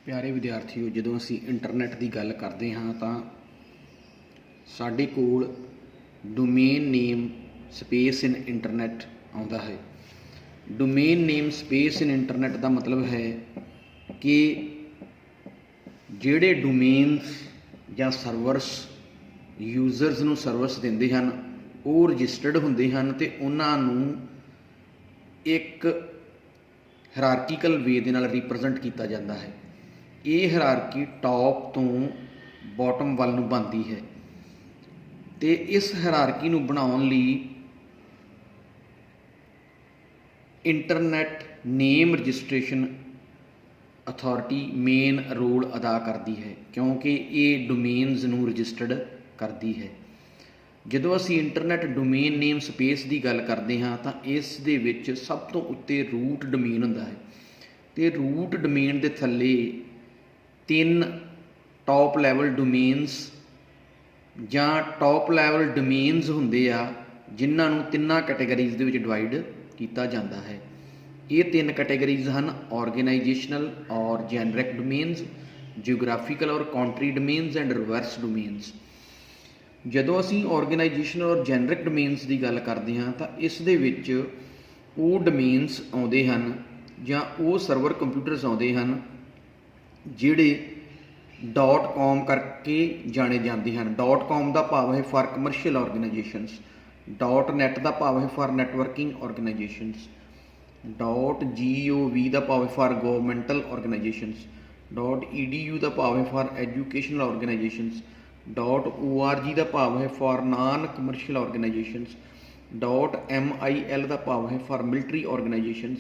प्यारे विद्यार्थियों, ਜਦੋਂ ਅਸੀਂ ਇੰਟਰਨੈਟ ਦੀ ਗੱਲ ਕਰਦੇ ਹਾਂ ਤਾਂ ਸਾਡੇ ਕੋਲ ਡੋਮੇਨ ਨੇਮ ਸਪੇਸ ਇਨ ਇੰਟਰਨੈਟ ਆਉਂਦਾ ਹੈ। ਡੋਮੇਨ ਨੇਮ ਸਪੇਸ ਇਨ ਇੰਟਰਨੈਟ ਦਾ ਮਤਲਬ ਹੈ ਕਿ ਜਿਹੜੇ ਡੋਮੇਨਸ ਜਾਂ ਸਰਵਰਸ ਯੂਜ਼ਰਸ ਨੂੰ ਸਰਵਿਸ ਦਿੰਦੇ ਹਨ ਉਹ ਰਜਿਸਟਰਡ ਹੁੰਦੇ ਹਨ ਅਤੇ ਉਹਨਾਂ ਨੂੰ ਇੱਕ ਹਾਇਰਾਰਕੀਕਲ ਵੇ ਦੇ ਨਾਲ ਰਿਪਰੈਜ਼ੈਂਟ ਕੀਤਾ ਜਾਂਦਾ ਹੈ। ਇਹ ਹਾਇਰਾਰਕੀ ਟੌਪ ਤੋਂ ਬੋਟਮ ਵੱਲ ਨੂੰ ਬਣਦੀ ਹੈ ਅਤੇ ਇਸ ਹਾਇਰਾਰਕੀ ਨੂੰ ਬਣਾਉਣ ਲਈ ਇੰਟਰਨੈਟ ਨੇਮ ਰਜਿਸਟ੍ਰੇਸ਼ਨ ਅਥਾਰਟੀ ਮੇਨ ਰੋਲ ਅਦਾ ਕਰਦੀ ਹੈ, ਕਿਉਂਕਿ ਇਹ ਡੋਮੇਨਸ ਨੂੰ ਰਜਿਸਟਰਡ ਕਰਦੀ ਹੈ। ਜਦੋਂ ਅਸੀਂ ਇੰਟਰਨੈਟ ਡੋਮੇਨ ਨੇਮ ਸਪੇਸ ਦੀ ਗੱਲ ਕਰਦੇ ਹਾਂ ਤਾਂ ਇਸ ਦੇ ਵਿੱਚ ਸਭ ਤੋਂ ਉੱਤੇ ਰੂਟ ਡੋਮੇਨ ਹੁੰਦਾ ਹੈ ਅਤੇ ਰੂਟ ਡੋਮੇਨ ਦੇ ਥੱਲੇ 3 ਟੌਪ ਲੈਵਲ ਡੋਮੇਨਸ ਜਾਂ ਟੌਪ ਲੈਵਲ ਡੋਮੇਨਸ ਹੁੰਦੇ ਆ, ਜਿਨ੍ਹਾਂ ਨੂੰ 3 ਕੈਟੇਗਰੀਜ਼ ਦੇ ਵਿੱਚ ਡਿਵਾਈਡ ਕੀਤਾ ਜਾਂਦਾ ਹੈ। ਇਹ 3 ਕੈਟੇਗਰੀਜ਼ ਹਨ: ਆਰਗੇਨਾਈਜੇਸ਼ਨਲ ਔਰ ਜੈਨਰਿਕ ਡੋਮੇਨਸ, ਜਿਓਗ੍ਰਾਫੀਕਲ ਔਰ country domains and reverse domains. ਜਦੋਂ ਅਸੀਂ ਆਰਗੇਨਾਈਜੇਸ਼ਨਲ ਔਰ ਜੈਨਰਿਕ ਡੋਮੇਨਸ ਦੀ ਗੱਲ ਕਰਦੇ ਹਾਂ ਤਾਂ ਇਸ ਦੇ ਵਿੱਚ ਉਹ ਡੋਮੇਨਸ ਆਉਂਦੇ ਹਨ ਜਾਂ ਉਹ ਸਰਵਰ ਕੰਪਿਊਟਰਸ ਆਉਂਦੇ ਹਨ ਜਿਹੜੇ .com ਕਰਕੇ ਜਾਣੇ ਜਾਂਦੇ ਹਨ। .com ਦਾ ਭਾਵ ਹੈ ਫਾਰ ਕਮਰਸ਼ੀਅਲ ਆਰਗੇਨਾਈਜੇਸ਼ਨਸ, .net ਦਾ ਭਾਵ ਹੈ ਫਾਰ ਨੈਟਵਰਕਿੰਗ ਆਰਗੇਨਾਈਜੇਸ਼ਨਸ, .gov ਦਾ ਭਾਵ ਹੈ ਫਾਰ ਗਵਰਨਮੈਂਟਲ ਆਰਗੇਨਾਈਜੇਸ਼ਨਸ, .edu ਦਾ ਭਾਵ ਹੈ ਫਾਰ ਐਜੂਕੇਸ਼ਨਲ ਆਰਗੇਨਾਈਜੇਸ਼ਨਸ, .org ਦਾ ਭਾਵ ਹੈ for non commercial organizations, .mil ਦਾ ਭਾਵ ਹੈ ਫਾਰ ਮਿਲਟਰੀ ਆਰਗੇਨਾਈਜੇਸ਼ਨਸ,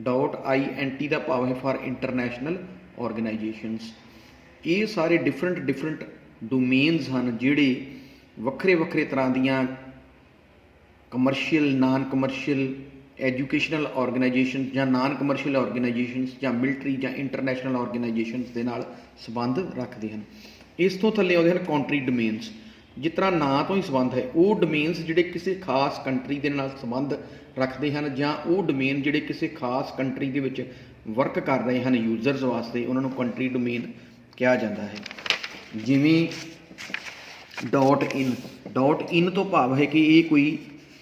.int ਦਾ ਭਾਵ ਹੈ ਫਾਰ ਇੰਟਰਨੈਸ਼ਨਲ ਆਰਗੇਨਾਈਜੇਸ਼ਨਸ। ਇਹ ਸਾਰੇ ਡਿਫਰੈਂਟ ਡੋਮੇਨਸ ਹਨ ਜਿਹੜੇ ਵੱਖਰੇ ਤਰ੍ਹਾਂ ਦੀਆਂ commercial, non commercial, educational organization ਜਾਂ ਨਾਨ ਕਮਰਸ਼ੀਅਲ ਆਰਗੇਨਾਈਜੇਸ਼ਨਸ ਜਾਂ ਮਿਲਟਰੀ ਜਾਂ ਇੰਟਰਨੈਸ਼ਨਲ ਆਰਗੇਨਾਈਜੇਸ਼ਨਸ ਦੇ ਨਾਲ ਸੰਬੰਧ ਰੱਖਦੇ ਹਨ। ਇਸ ਤੋਂ ਥੱਲੇ ਆਉਂਦੇ ਹਨ ਕੰਟਰੀ ਡੋਮੇਨਸ। ਜਿਸ ਤਰ੍ਹਾਂ ਨਾਂ ਤੋਂ ਹੀ ਸੰਬੰਧ ਹੈ, ਉਹ ਡੋਮੇਨਸ ਜਿਹੜੇ ਕਿਸੇ ਖਾਸ ਕੰਟਰੀ ਦੇ ਨਾਲ ਸੰਬੰਧ ਰੱਖਦੇ ਹਨ ਜਾਂ ਉਹ ਡੋਮੇਨ ਜਿਹੜੇ ਕਿਸੇ ਖਾਸ ਕੰਟਰੀ ਦੇ ਵਿੱਚ ਵਰਕ ਕਰ ਰਹੇ ਹਨ ਯੂਜ਼ਰਸ ਵਾਸਤੇ, ਉਹਨਾਂ ਨੂੰ ਕੰਟਰੀ ਡੋਮੇਨ ਕਿਹਾ ਜਾਂਦਾ ਹੈ। ਜਿਵੇਂ .in ਤੋਂ ਭਾਵ ਹੈ ਕਿ ਇਹ ਕੋਈ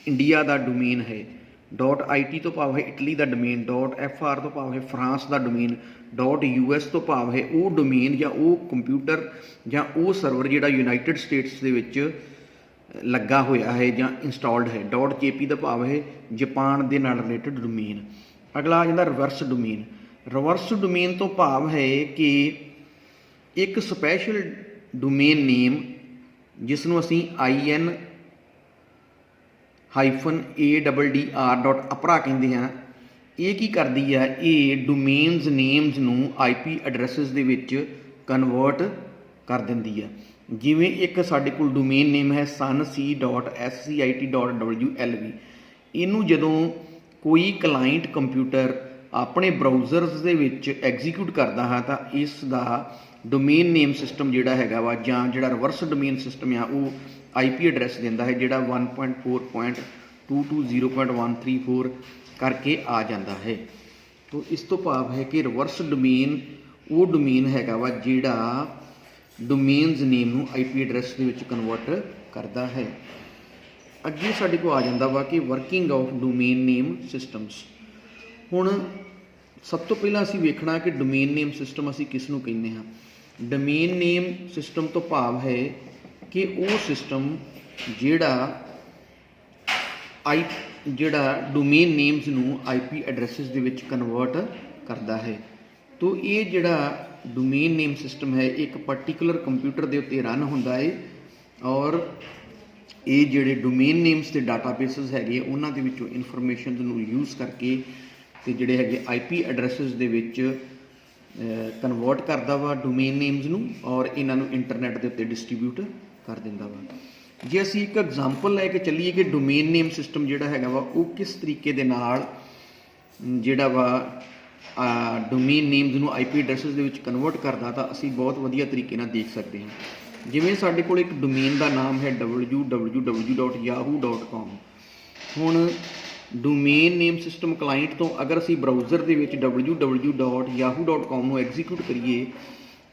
ਇੰਡੀਆ ਦਾ ਡੋਮੇਨ ਹੈ। .it ਤੋਂ ਭਾਵ ਹੈ ਇਟਲੀ ਦਾ ਡੋਮੇਨ। .fr ਤੋਂ ਭਾਵ ਹੈ ਫਰਾਂਸ ਦਾ ਡੋਮੇਨ। .us ਤੋਂ ਭਾਵ ਹੈ ਉਹ ਡੋਮੇਨ ਜਾਂ ਉਹ ਕੰਪਿਊਟਰ ਜਾਂ ਉਹ ਸਰਵਰ ਜਿਹੜਾ ਯੂਨਾਈਟਿਡ ਸਟੇਟਸ ਦੇ ਵਿੱਚ ਲੱਗਾ ਹੋਇਆ ਹੈ ਜਾਂ ਇੰਸਟਾਲਡ ਹੈ। .jp ਦਾ ਭਾਵ ਹੈ ਜਾਪਾਨ ਦੇ ਨਾਲ ਰਿਲੇਟਡ ਡੋਮੇਨ। ਅਗਲਾ ਆ ਜਾਂਦਾ ਰਿਵਰਸ ਡੋਮੇਨ। ਰਿਵਰਸ ਡੋਮੇਨ ਤੋਂ ਭਾਵ ਹੈ ਕਿ ਇੱਕ ਸਪੈਸ਼ਲ ਡੋਮੇਨ ਨੇਮ ਜਿਸ ਨੂੰ ਅਸੀਂ -ADDR.APRA ਕਹਿੰਦੇ ਹਾਂ, ਇਹ ਕੀ ਕਰਦੀ ਹੈ? ਇਹ ਡੋਮੇਨਸ ਨੇਮਸ ਨੂੰ IP ਐਡਰੈਸਿਸ ਦੇ ਵਿੱਚ ਕਨਵਰਟ ਕਰ ਦਿੰਦੀ ਹੈ। ਜਿਵੇਂ ਇੱਕ ਸਾਡੇ ਕੋਲ ਡੋਮੇਨ ਨੇਮ ਹੈ sun.scit.wlv। ਇਹਨੂੰ ਜਦੋਂ ਕੋਈ ਕਲਾਇੰਟ ਕੰਪਿਊਟਰ ਆਪਣੇ ਬਰਾਊਜ਼ਰਸ ਦੇ ਵਿੱਚ ਐਗਜ਼ੀਕਿਊਟ ਕਰਦਾ ਹੈ ਤਾਂ ਇਸ ਦਾ ਡੋਮੇਨ ਨੇਮ ਸਿਸਟਮ ਜਿਹੜਾ ਹੈਗਾ ਵਾ ਜਾਂ ਜਿਹੜਾ ਰਿਵਰਸ ਡੋਮੇਨ ਸਿਸਟਮ ਆ ਉਹ IP ਐਡਰੈਸ ਦਿੰਦਾ ਹੈ ਜਿਹੜਾ 1.4.220.134 ਕਰਕੇ ਆ ਜਾਂਦਾ ਹੈ। ਤੋ ਇਸ ਤੋਂ ਭਾਵ ਹੈ ਕਿ ਰਿਵਰਸ ਡੋਮੇਨ ਉਹ ਡੋਮੇਨ ਹੈਗਾ ਵਾ ਜਿਹੜਾ ਡੋਮੇਨਸ ਨੇਮ ਨੂੰ IP ਐਡਰੈਸ ਦੇ ਵਿੱਚ ਕਨਵਰਟ ਕਰਦਾ ਹੈ। ਅੱਗੇ ਸਾਡੇ ਕੋਲ ਆ ਜਾਂਦਾ ਵਾ ਕਿ working of domain name systems. ਹੁਣ ਸਭ ਤੋਂ ਪਹਿਲਾਂ ਅਸੀਂ ਵੇਖਣਾ ਕਿ ਡੋਮੇਨ ਨੇਮ ਸਿਸਟਮ ਅਸੀਂ ਕਿਸ ਨੂੰ ਕਹਿੰਦੇ ਹਾਂ। ਡੋਮੇਨ ਨੇਮ ਸਿਸਟਮ ਤੋਂ ਭਾਵ ਹੈ ਕਿ ਉਹ ਸਿਸਟਮ ਜਿਹੜਾ ਡੋਮੇਨ ਨੇਮਸ ਨੂੰ IP ਐਡਰੈਸਿਸ ਦੇ ਵਿੱਚ ਕਨਵਰਟ ਕਰਦਾ ਹੈ। ਤੋ ਇਹ ਜਿਹੜਾ ਡੋਮੇਨ ਨੇਮ ਸਿਸਟਮ ਹੈ ਇੱਕ ਪਰਟੀਕੂਲਰ ਕੰਪਿਊਟਰ ਦੇ ਉੱਤੇ ਰਨ ਹੁੰਦਾ ਹੈ ਔਰ ਇਹ ਜਿਹੜੇ ਡੋਮੇਨ ਨੇਮਸ ਦੇ ਡਾਟਾਬੇਸਿਸ ਹੈਗੇ ਉਹਨਾਂ ਦੇ ਵਿੱਚੋਂ ਇਨਫੋਰਮੇਸ਼ਨ ਨੂੰ ਯੂਜ਼ ਕਰਕੇ ਅਤੇ ਜਿਹੜੇ ਹੈਗੇ IP ਐਡਰੈਸਿਸ ਦੇ ਵਿੱਚ ਕਨਵਰਟ ਕਰਦਾ ਵਾ ਡੋਮੇਨ ਨੇਮਸ ਨੂੰ ਔਰ ਇਹਨਾਂ ਨੂੰ ਇੰਟਰਨੈਟ ਦੇ ਉੱਤੇ ਡਿਸਟਰੀਬਿਊਟ ਕਰ ਦਿੰਦਾ ਵਾ। ਜੇ ਅਸੀਂ ਇੱਕ ਐਗਜ਼ਾਮਪਲ ਲੈ ਕੇ ਚੱਲੀਏ ਕਿ ਡੋਮੇਨ ਨੇਮ ਸਿਸਟਮ ਜਿਹੜਾ ਹੈਗਾ ਵਾ ਉਹ ਕਿਸ ਤਰੀਕੇ ਦੇ ਨਾਲ ਜਿਹੜਾ ਵਾ ਡੋਮੇਨ ਨੇਮਸ ਨੂੰ IP ਐਡਰੈਸਿਸ ਦੇ ਵਿੱਚ ਕਨਵਰਟ ਕਰਦਾ, ਤਾਂ ਅਸੀਂ ਬਹੁਤ ਵਧੀਆ ਤਰੀਕੇ ਨਾਲ ਦੇਖ ਸਕਦੇ ਹਾਂ। ਜਿਵੇਂ ਸਾਡੇ ਕੋਲ ਇੱਕ ਡੋਮੇਨ ਦਾ ਨਾਮ ਹੈ www.yahoo.com। ਹੁਣ ਡੋਮੇਨ ਨੇਮ ਸਿਸਟਮ ਕਲਾਇੰਟ ਤੋਂ ਅਗਰ ਅਸੀਂ ਬਰਾਊਜ਼ਰ ਦੇ ਵਿੱਚ www.yahoo.com ਨੂੰ ਐਗਜ਼ੀਕਿਊਟ ਕਰੀਏ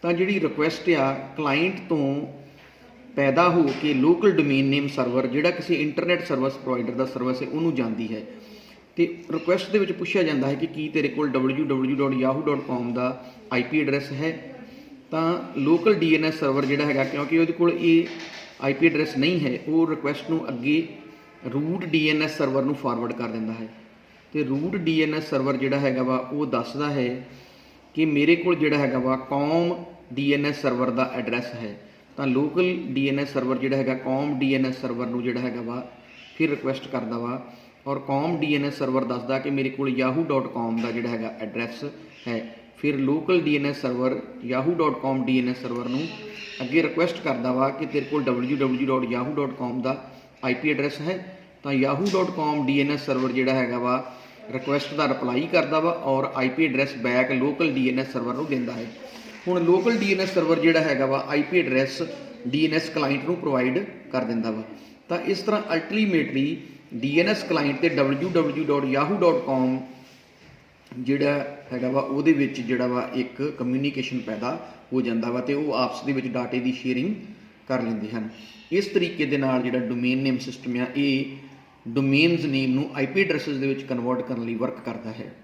ਤਾਂ ਜਿਹੜੀ ਰਿਕੁਐਸਟ ਆ ਕਲਾਇੰਟ ਤੋਂ ਪੈਦਾ ਹੋ ਕੇ ਲੋਕਲ ਡੋਮੇਨ ਨੇਮ ਸਰਵਰ ਜਿਹੜਾ ਕਿਸੇ ਇੰਟਰਨੈਟ ਸਰਵਿਸ ਪ੍ਰੋਵਾਈਡਰ ਦਾ ਸਰਵਿਸ ਹੈ ਉਹਨੂੰ ਜਾਂਦੀ ਹੈ ਤੇ ਰਿਕੁਐਸਟ ਦੇ ਵਿੱਚ ਪੁੱਛਿਆ ਜਾਂਦਾ ਹੈ ਕਿ ਕੀ ਤੇਰੇ ਕੋਲ www.yahoo.com ਦਾ IP ਐਡਰੈਸ ਹੈ। ਤਾਂ ਲੋਕਲ DNS ਸਰਵਰ ਜਿਹੜਾ ਹੈਗਾ ਕਿਉਂਕਿ ਉਹਦੇ ਕੋਲ ਇਹ IP ਐਡਰੈਸ ਨਹੀਂ ਹੈ ਉਹ ਰਿਕੁਐਸਟ ਨੂੰ ਅੱਗੇ ਰੂਟ DNS ਸਰਵਰ ਨੂੰ ਫਾਰਵਰਡ ਕਰ ਦਿੰਦਾ ਹੈ ਤੇ ਰੂਟ DNS ਸਰਵਰ ਜਿਹੜਾ ਹੈਗਾ ਵਾ ਉਹ ਦੱਸਦਾ ਹੈ ਕਿ ਮੇਰੇ ਕੋਲ ਜਿਹੜਾ ਹੈਗਾ ਵਾ com DNS ਸਰਵਰ ਦਾ ਐਡਰੈਸ ਹੈ। ਤਾਂ ਲੋਕਲ DNS ਸਰਵਰ ਜਿਹੜਾ ਹੈਗਾ com DNS ਸਰਵਰ ਨੂੰ ਜਿਹੜਾ ਹੈਗਾ ਵਾ ਫਿਰ ਰਿਕੁਐਸਟ ਕਰਦਾ ਵਾ ਔਰ com DNS ਸਰਵਰ ਦੱਸਦਾ ਕਿ ਮੇਰੇ ਕੋਲ yahoo.com ਦਾ ਜਿਹੜਾ ਹੈਗਾ ਐਡਰੈਸ ਹੈ। ਫਿਰ local DNS server yahoo.com DNS server ਨੂੰ ਅੱਗੇ ਰਿਕੁਐਸਟ ਕਰਦਾ ਵਾ ਕਿ ਤੇਰੇ ਕੋਲ www.yahoo.com ਦਾ IP ਐਡਰੈਸ ਹੈ। ਤਾਂ yahoo.com DNS ਸਰਵਰ ਜਿਹੜਾ ਹੈਗਾ ਵਾ ਰਿਕੁਐਸਟ ਦਾ ਰਿਪਲਾਈ ਕਰਦਾ ਵਾ ਔਰ IP address back local DNS server ਨੂੰ ਦਿੰਦਾ ਹੈ। ਹੁਣ ਲੋਕਲ DNS ਸਰਵਰ ਜਿਹੜਾ ਹੈਗਾ ਵਾ IP ਐਡਰੈਸ DNS ਕਲਾਇੰਟ ਨੂੰ ਪ੍ਰੋਵਾਈਡ ਕਰ ਦਿੰਦਾ ਵਾ। ਤਾਂ ਇਸ ਤਰ੍ਹਾਂ ਅਲਟੀਮੇਟਲੀ DNS ਕਲਾਇੰਟ ਤੇ www.yahoo.com ਜਿਹੜਾ ਹੈਗਾ ਵਾ ਉਹਦੇ ਵਿੱਚ ਜਿਹੜਾ ਵਾ ਇੱਕ ਕਮਿਊਨੀਕੇਸ਼ਨ ਪੈਦਾ ਹੋ ਜਾਂਦਾ ਵਾ ਤੇ ਉਹ ਆਪਸ ਦੇ ਵਿੱਚ ਡਾਟੇ ਦੀ ਸ਼ੇਅਰਿੰਗ ਕਰ ਲੈਂਦੇ ਹਨ। ਇਸ ਤਰੀਕੇ ਦੇ ਨਾਲ ਜਿਹੜਾ ਡੋਮੇਨ ਨੇਮ ਸਿਸਟਮ ਆ ਇਹ ਡੋਮੇਨਸ ਨੇਮ ਨੂੰ IP ਐਡਰੈਸਿਸ ਦੇ ਵਿੱਚ ਕਨਵਰਟ ਕਰਨ ਲਈ ਵਰਕ ਕਰਦਾ ਹੈ।